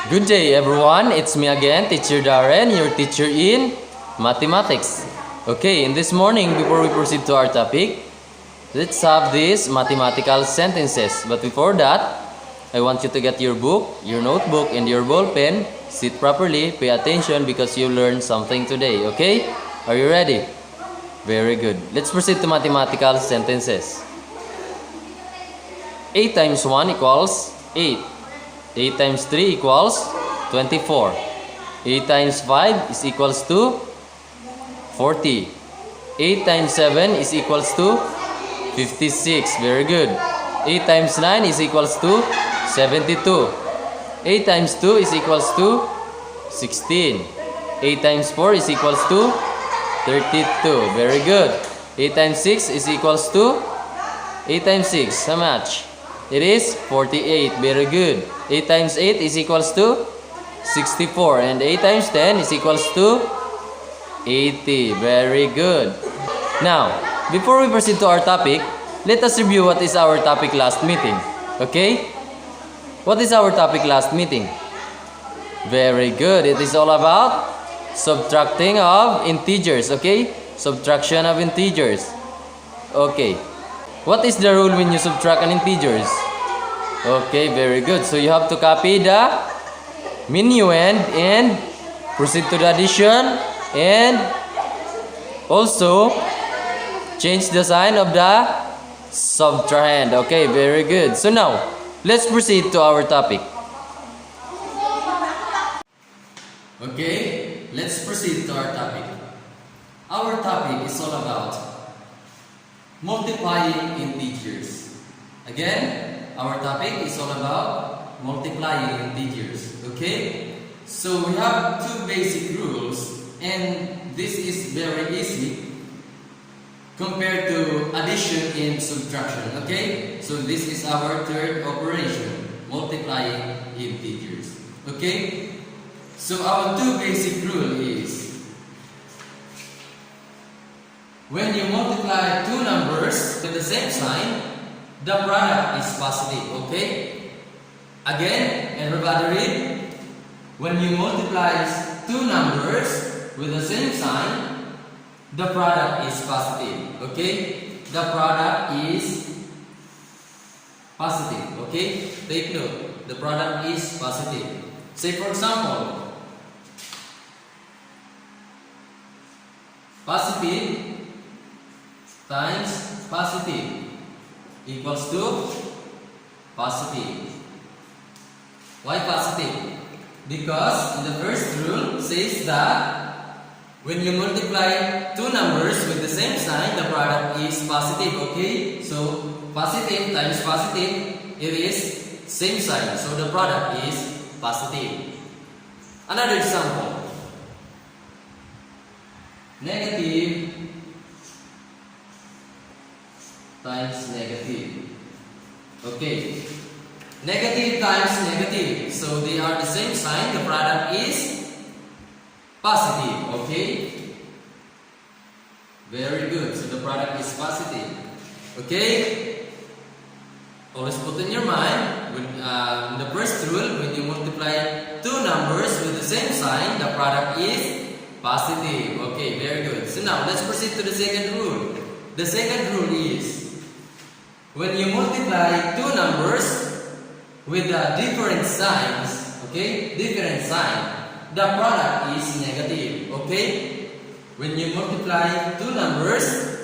Good day everyone, it's me again, Teacher Darren, your teacher in mathematics. Okay, in this morning, before we proceed to our topic, let's have these mathematical sentences. But before that, I want you to get your book, your notebook, and your ball pen. Sit properly, pay attention because you learned something today, okay? Are you ready? Very good. Let's proceed to mathematical sentences. 8 times 1 equals 8. 8 times 3 equals 24. 8 times 5 is equals to 40. 8 times 7 is equals to 56. Very good. 8 times 9 is equals to 72. 8 times 2 is equals to 16. 8 times 4 is equals to 32. Very good. 8 times 6 is equals to 8 times 6. How much? It is 48. Very good. 8 times 8 is equals to 64. And 8 times 10 is equals to 80. Very good. Now, before we proceed to our topic, let us review what is our topic last meeting. Okay? What is our topic last meeting? Very good. It is all about subtracting of integers. Okay? Subtraction of integers. Okay. What is the rule when you subtract an integers? Okay, very good. So you have to copy the minuend and proceed to the addition and also change the sign of the subtrahend. Okay, very good. So now, let's proceed to our topic. Okay, let's proceed to our topic. Our topic is all about multiplying integers. Again, our topic is all about multiplying integers. Okay? So we have two basic rules and this is very easy compared to addition and subtraction. Okay? So this is our third operation, multiplying integers. Okay? So our two basic rule is when you multiply two numbers with the same sign, the product is positive. Okay? Again, everybody read. When you multiply two numbers with the same sign, the product is positive. Okay? The product is positive. Okay? Take note. The product is positive. Say for example, positive times positive equals to positive. Why positive? Because in the first rule says that when you multiply two numbers with the same sign, the product is positive. Okay? So positive times positive, it is same sign. So the product is positive. Another example. Negative times negative. Okay. Negative times negative. So they are the same sign. The product is positive. Okay. Very good. So the product is positive. Okay. Always put in your mind, when, in the first rule, when you multiply two numbers with the same sign, the product is positive. Okay. Very good. So now let's proceed to the second rule. The second rule is when you multiply two numbers with different signs, okay, different sign, the product is negative. Okay, when you multiply two numbers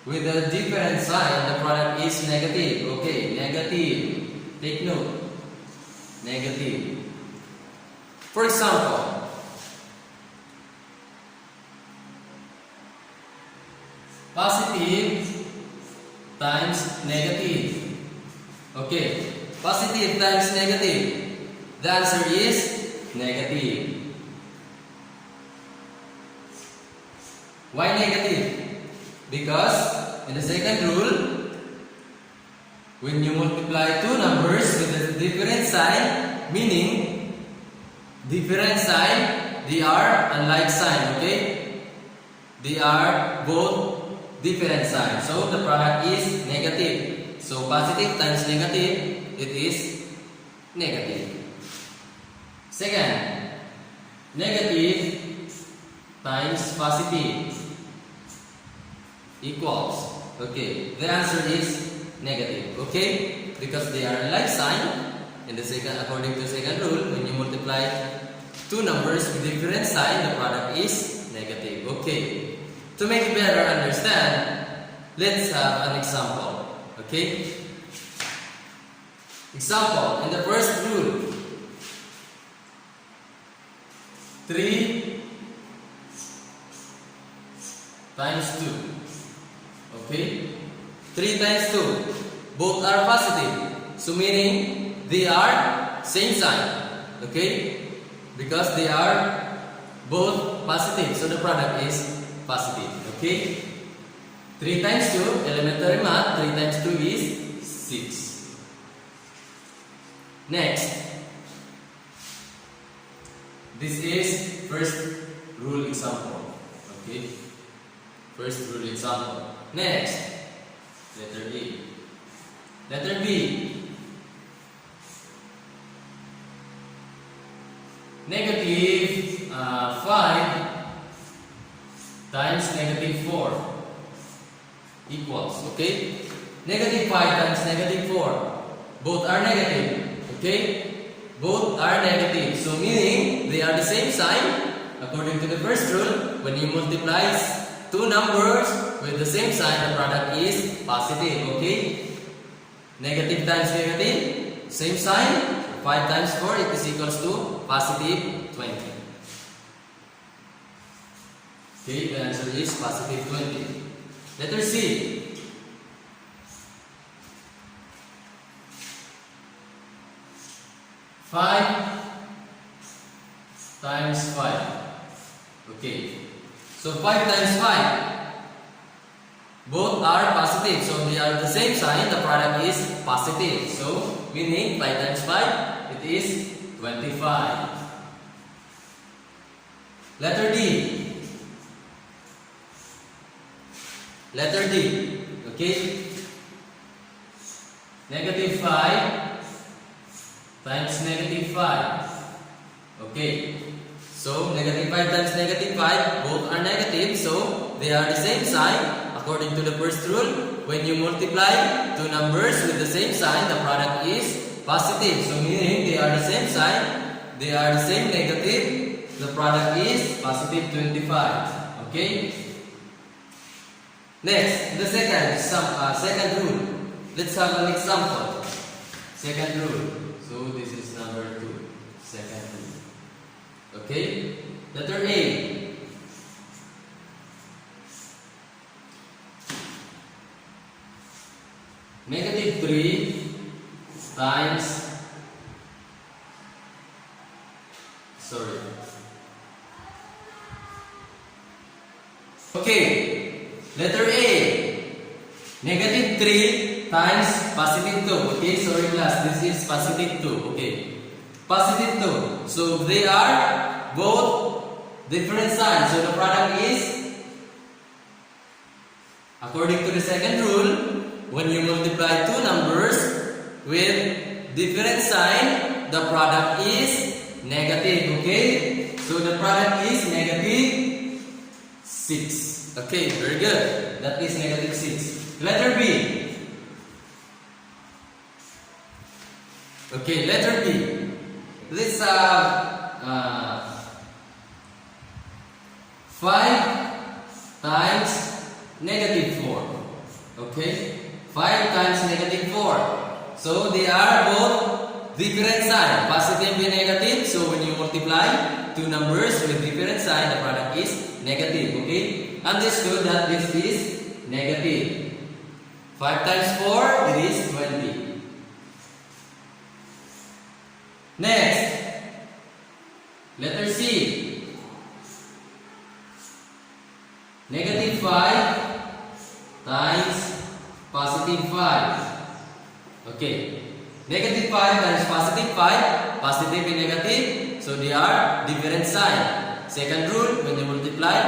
with a different sign, the product is negative. Okay, negative. Take note. Negative. For example, positive times negative. Okay, positive times negative. The answer is negative. Why negative? Because in the second rule, when you multiply two numbers with a different sign, meaning different sign, they are unlike sign. Okay, they are both different sign. So the product is negative. So positive times negative, it is negative. Second, negative times positive equals. Okay, the answer is negative. Okay, because they are like sign. In the second, according to the second rule, when you multiply two numbers with different sign, the product is negative. Okay, to make it better understand, let's have an example. Okay, example in the first rule, 3 times 2. Okay, 3 times 2, both are positive, so meaning they are same sign. Okay, because they are both positive, so the product is positive. Okay, 3 times 2, elementary math, 3 times 2 is 6. Next, this is first rule example. Okay, first rule example. Next, letter A. Letter B. Negative 5 times negative 4 equals. Okay, negative 5 times negative 4. Both are negative. Okay, both are negative. So meaning they are the same sign. According to the first rule, when you multiply two numbers with the same sign, the product is positive. Okay, negative times negative, same sign. 5 times 4, it is equals to positive 20. Okay, the answer is positive 20. Letter C. Five times 5. Okay, so 5 times 5, both are positive, so they are the same sign, the product is positive. So meaning 5 times 5, it is 25. Letter D. Letter D. Okay, negative 5 times negative 5. Okay, so negative 5 times negative 5, both are negative, so they are the same sign. According to the first rule, when you multiply two numbers with the same sign, the product is positive. So meaning they are the same sign, they are the same negative, the product is positive 25. Okay. Next, the second rule. Let's have an example. Second rule. So this is number 2. Second rule. Okay. Letter A. Negative 3 times, okay, letter A, negative 3 times positive 2. Okay, sorry class, this is positive 2. Okay, positive 2. So they are both different signs. So the product is, according to the second rule, when you multiply two numbers with different sign, the product is negative. Okay, so the product is negative 6. Okay, very good. That is negative 6. Letter B. Okay, letter B. This 5 times negative 4. Okay, 5 times negative 4. So they are both different sign, positive and negative. So when you multiply two numbers with different sign, the product is negative. Okay, understood that this is negative. 5 times 4, it is 20. Next, letter C. Negative 5 times positive 5. Okay. Negative 5 times positive 5. Positive and negative. So they are different sign. Second rule, when you multiply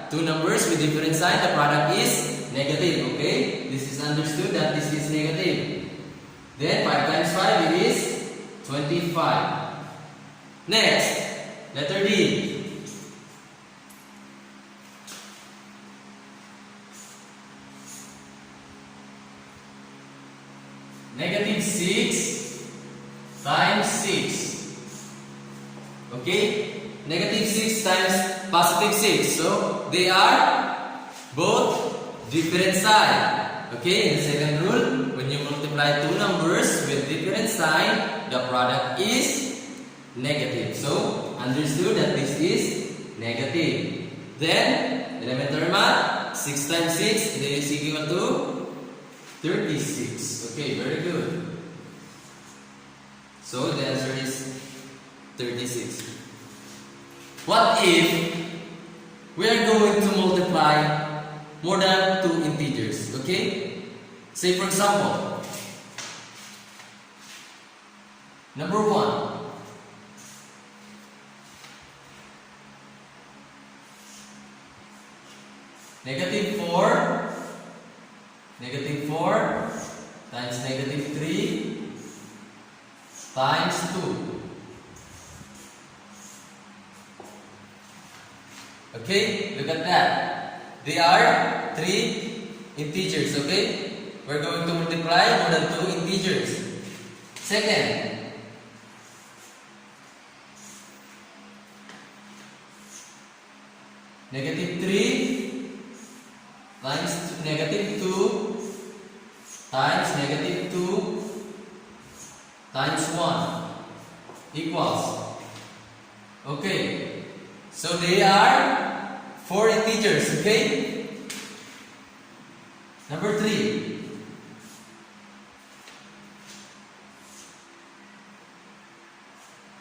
two numbers with different sign, the product is negative. Okay. This is understood that this is negative. Then 5 times 5 it is 25. Next, letter D. Negative 6 times 6. Okay? Negative 6 times positive 6. So, they are both different sign. Okay? In the second rule, when you multiply two numbers with different sign, the product is negative. So, understood that this is negative. Then, elementary math, 6 times 6 is equal to 36. Okay, very good. So the answer is 36. What if we are going to multiply more than two integers? Okay? Say for example, number 1. Negative 4 times negative 3 times 2. Okay, look at that. They are three integers, okay? We're going to multiply more than two integers. Second, negative 3 times negative 2 times negative 2 times 1 equals. Okay, so they are four integers, okay? Number 3.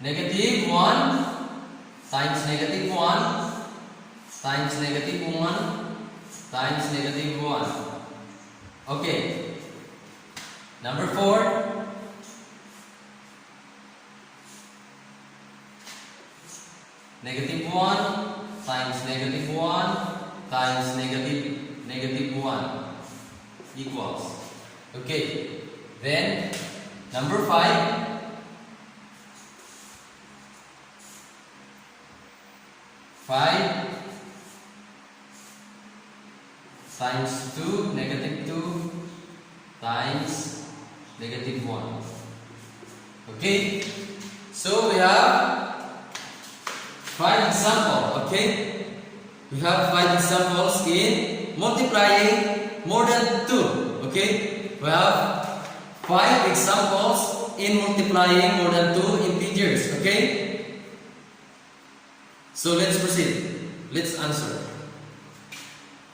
Negative 1 times negative 1 times negative 1 times negative 1. Okay. Number 4. Negative 1 times negative 1 times negative 1 equals. Okay. Then, number 5. Times 2, negative 2 times negative 1. Okay? So we have 5 examples. Okay? We have 5 examples in multiplying more than 2. Okay? We have 5 examples in multiplying more than 2 integers. Okay? So let's proceed. Let's answer.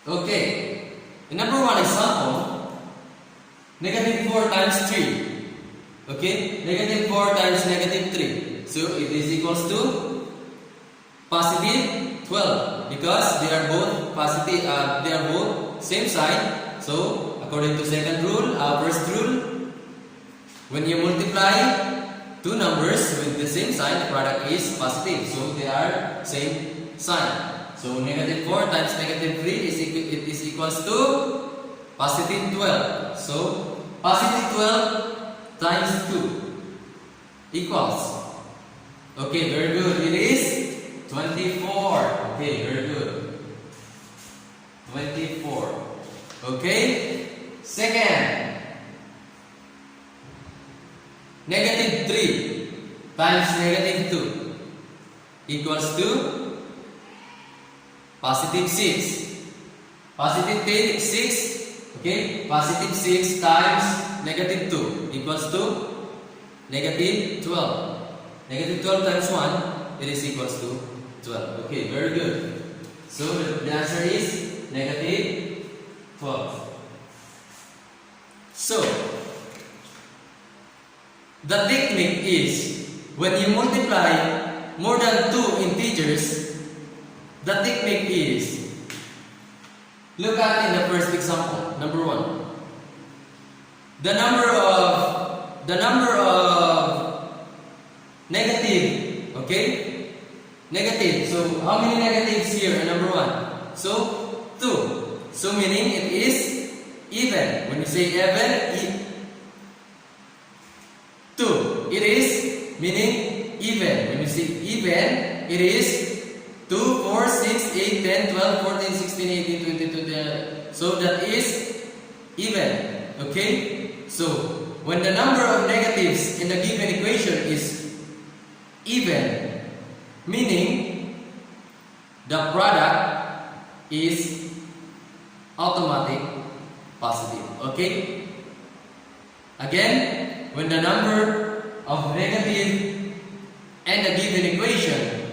Okay. In number 1 example, negative 4 times 3. Okay? Negative 4 times negative 3. So it is equals to positive 12 because they are both positive. They are both same sign. So according to second rule, first rule, when you multiply two numbers with the same sign, the product is positive. So they are same sign. So negative 4 times negative 3 is equals to positive 12. So positive 12 times 2 equals. Okay, very good. It is 24. Okay, very good. 24. Okay. Second, negative 3 times negative 2 equals to positive 6. Positive 6. Okay. Positive 6 times negative 2 equals to negative 12. Negative 12 times 1, it is equals to 12. Okay, very good. So the answer is negative 12. So, the technique is when you multiply more than two integers, the technique is, look at in the first example, number 1. The number of negative, okay? Negative. So how many negatives here in number 1? So 2. So meaning it is even. When you say even, 2. It is meaning even. When you see even, it is 2, 4, 6, 8, 10, 12, 14, 16, 18, 20, 21. So that is even. Okay? So when the number of negatives in the given equation is even, meaning the product is automatic positive. Okay? Again, when the number of negative and the given equation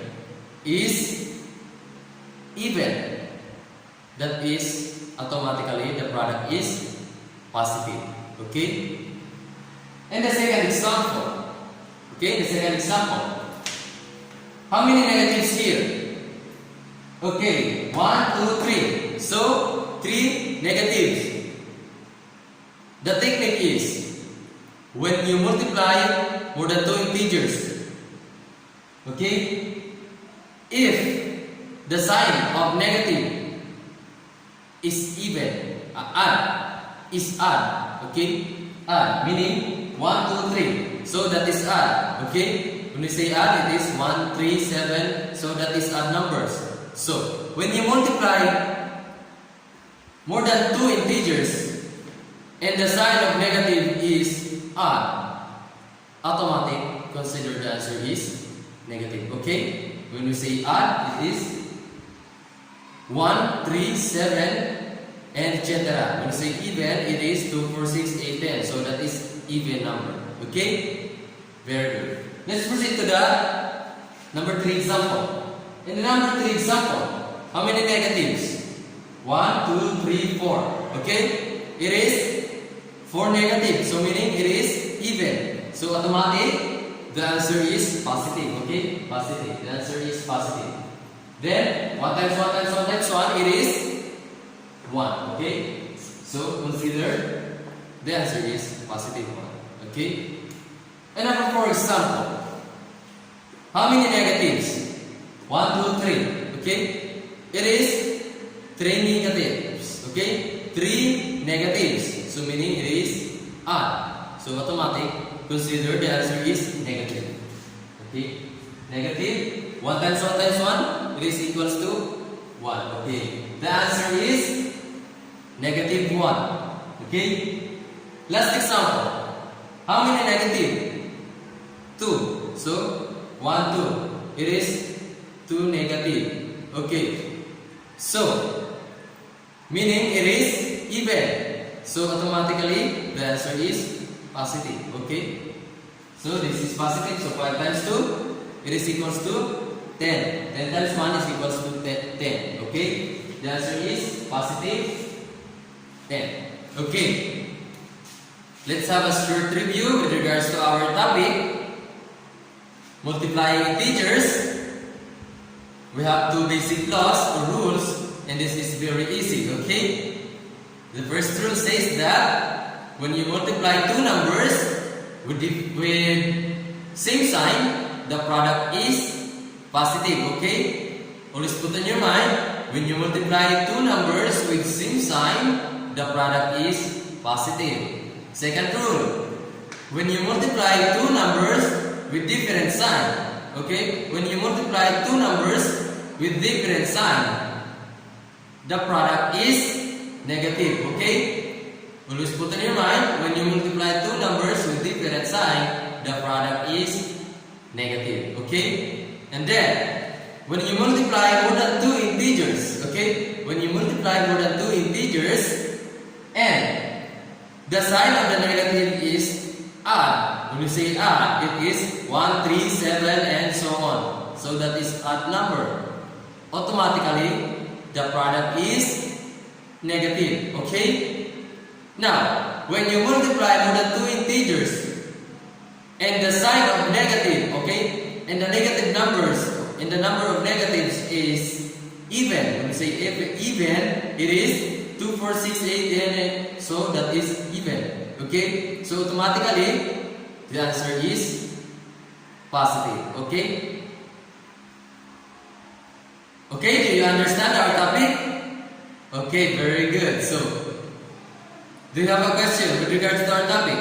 is even, that is automatically the product is positive. Okay? And the second example. Okay, the second example. How many negatives here? Okay, 1, 2, 3. So 3 negatives. The technique is when you multiply more than 2 integers. Okay? If the sign of negative is even, is odd, okay? Odd, meaning 1, 2, 3. So that is odd, okay? When we say odd, it is 1, 3, 7. So that is odd numbers. So when you multiply more than 2 integers and the sign of negative is odd, automatic, consider the answer is negative, okay? When we say odd, it is 1, 3, 7, and etc. When we say even, it is 2, 4, 6, 8, 10. So that is even number. Okay? Very good. Let's proceed to the number 3 example. In the number 3 example, how many negatives? 1, 2, 3, 4. Okay? It is 4 negatives. So meaning it is even. So automatic, the answer is positive. Okay? Positive. The answer is positive. Then 1 times 1 times 1 times 1, it is 1. Okay? So consider the answer is positive 1. Okay? And number 4 example. How many negatives? 1, 2, 3. Okay? It is 3 negatives. Okay? 3 negatives. So meaning it is odd. So automatic, consider the answer is negative. Okay? Negative 1 times 1 times 1, it is equals to 1. Okay? The answer is negative 1. Okay? Last example. How many negative? 2. So 1, 2. It is 2 negative. Okay. So meaning it is even. So automatically the answer is positive. Okay. So this is positive. So 5 times 2, it is equals to 10. 10 times 1 is equals to 10. Okay. The answer is positive 10. Okay. Let's have a short review with regards to our topic. Multiplying integers. We have 2 basic laws or rules, and this is very easy, okay? The first rule says that when you multiply 2 numbers with same sign, the product is positive, okay? Always put in your mind, when you multiply 2 numbers with same sign, the product is positive. Second rule, when you multiply 2 numbers with different sign, okay? When you multiply 2 numbers with different sign, the product is negative, okay? Always put in your mind, when you multiply 2 numbers with different sign, the product is negative, okay? And then, when you multiply more than 2 integers, okay? When you multiply more than 2 integers, and the sign of the negative is odd. When you say odd, it is 1, 3, 7, and so on. So that is odd number. Automatically, the product is negative. Okay? Now, when you multiply more than 2 integers, and the sign of negative, okay, and the negative numbers, and the number of negatives is even. When you say even, it is 2, 4, 6, 8, 10, so that is even. Okay? So automatically, the answer is positive. Okay? Okay, do you understand our topic? Okay, very good. So, do you have a question with regards to our topic?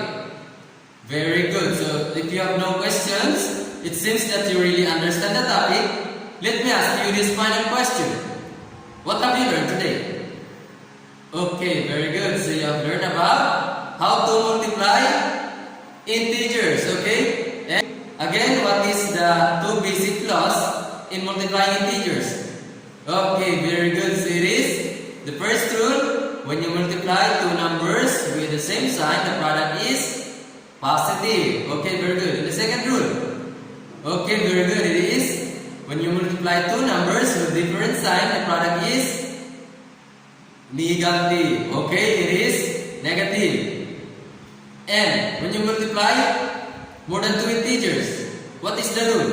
Very good. So, if you have no questions, It seems that you really understand the topic. Let me ask you this final question. What have you learned today? Okay, very good. So you have learned about how to multiply integers, okay? And again, what is the two basic laws in multiplying integers? Okay, very good. So it is the first rule, when you multiply two numbers with the same sign, the product is positive. Okay, very good. And the second rule, okay, very good. It is when you multiply two numbers with different sign, the product is negative. Okay, it is negative. And when you multiply more than two integers, what is the rule?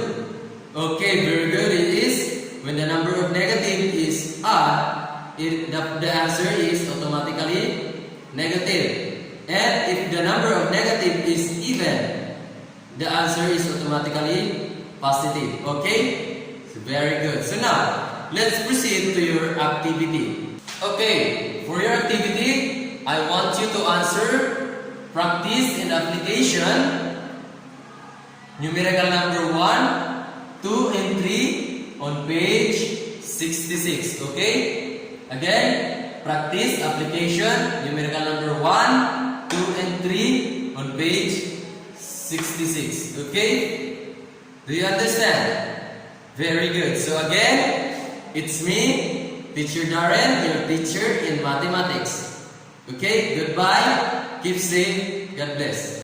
Okay, very good. It is when the number of negative is odd, the answer is automatically negative. And if the number of negative is even, the answer is automatically positive. Okay? So very good. So now, let's proceed to your activity. Okay, for your activity, I want you to answer practice and application numerical number 1, 2, and 3 on page 66. Okay? Again, practice application numerical number 1, 2, and 3 on page 66. Okay? Do you understand? Very good. So again, it's me, Teacher Darren, your teacher in mathematics. Okay? Goodbye. Keep safe. God bless.